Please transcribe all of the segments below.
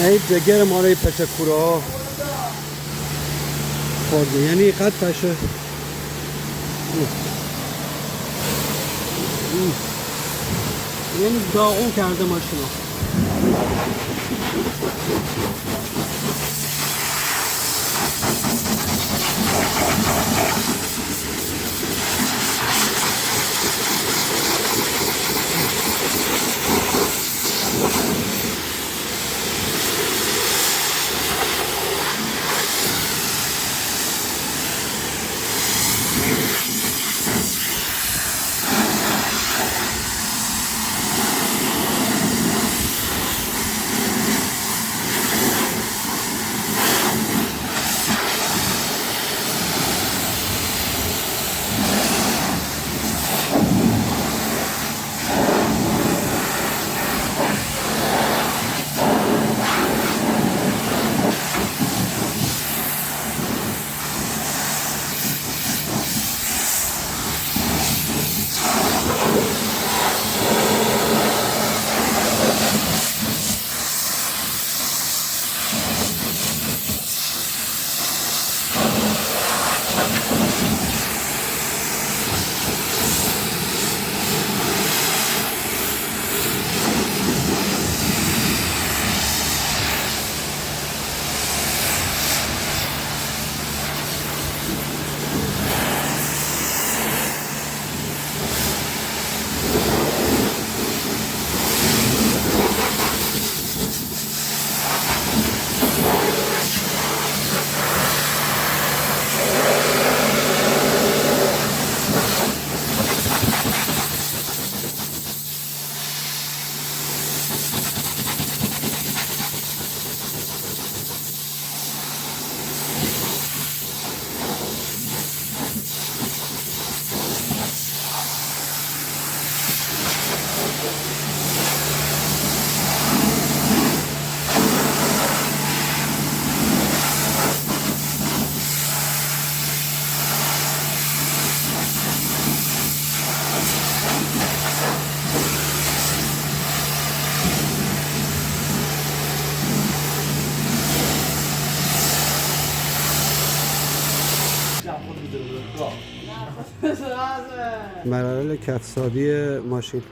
این دگر مالای پچکورا خورده، یعنی قد پشه یعنی داغون کرده ماشینا. مراحل کفسازی ماشین.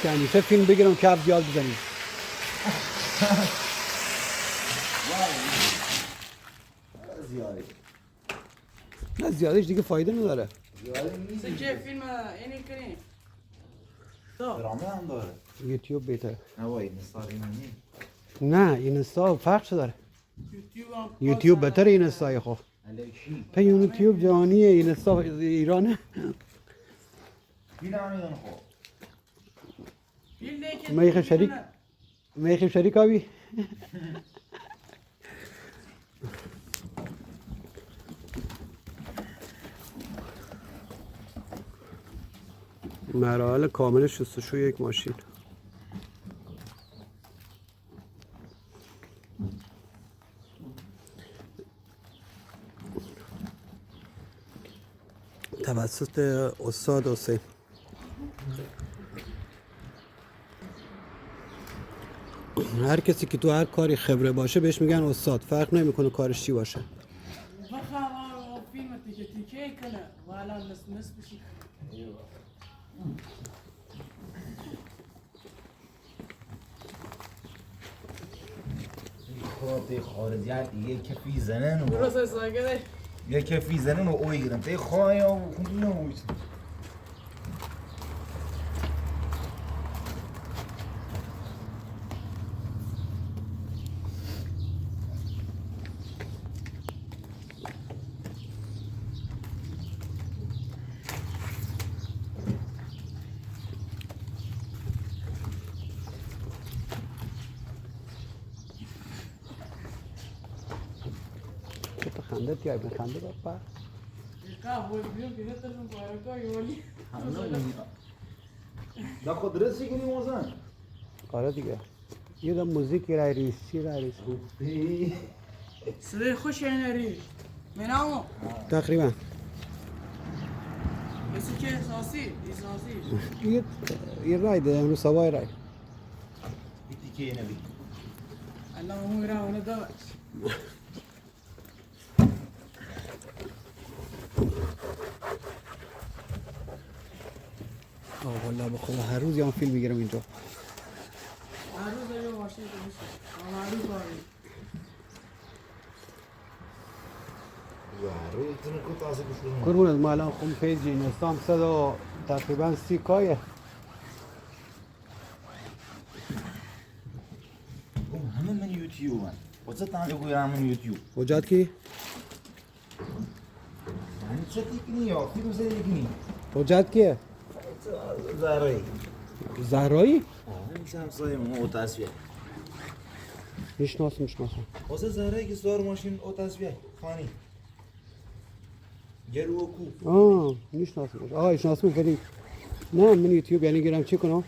که همیشه فیلم بگیرم کف زیاد بزنیم. زیاده. نه زیادش دیگه فایده نداره. زیاده نیست. چه فیلم اینی کنی؟ درامه هم داره. یوتیوب بهتره. نه وای نستاری نمی. نه اینستا فرق چه داره؟ یوتیوب هم یوتیوب بهتره اینستای خب. الکی. پی یوتیوب جهانیه اینستا ایرانه. بیلانی دن خب. میخه شریک میخه شریک آبی. مراحل کامل شستشوی یک ماشین. توسط استاد حسین. هر کسی که تو هر کاری خبره باشه بهش میگن استاد، فرق نمیکنه کارش چی باشه. بخواه فیلم تیکه تیکه کنه و الان نصف بشی. خب خارجی دیگه کفی زنن و درست ساگره یه کفی زنن و اوی گیرم تی خواهی و خونی نموید. چه خنده تیای بخنده بابا. قهوه بیون که هتشون بارکای ولی دا خود رسی کنی موزن؟ آره دیگه. یه دم موزیکی رای ریز چی رای ریز. صدای خوش اینری منامو تقریبا. کسی که احساسی یه رای ده امروز سوای رای. بیتی که نبی. الان اون را اون داشت. والله به خدا هر روز یه فیلم میگیرم اینجا. هر روز یه ماشین تو میشه. هر روز باری. روی تونه کو تازه بشونم. قربونت ما الان خون پیج اینستام تقریبا 30 کایه. همه من یوتیوب من. واسه تانجا کویرم من یوتیوب. وجات کی؟ من چه تیکنی یا فیلم سری تیکنی. وجات کیه؟ زهرایی. زهرایی؟ میشم سایم او تصویر. میشناسم. واسه زهرایی که سوار ماشین او تصویر خانی. گلو کو. میشناسم. میشناسم ولی نه من یوتیوب یعنی گیرم چی کنم؟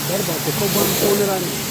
Guarda, come buon ponere.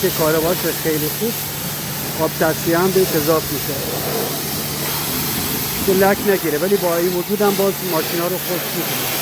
بعد که کارواش خیلی خوب آب تصفیه هم بهش اضافه میشه که لک نگیره، ولی با این وجود هم باز ماشینا رو خشک میکنه.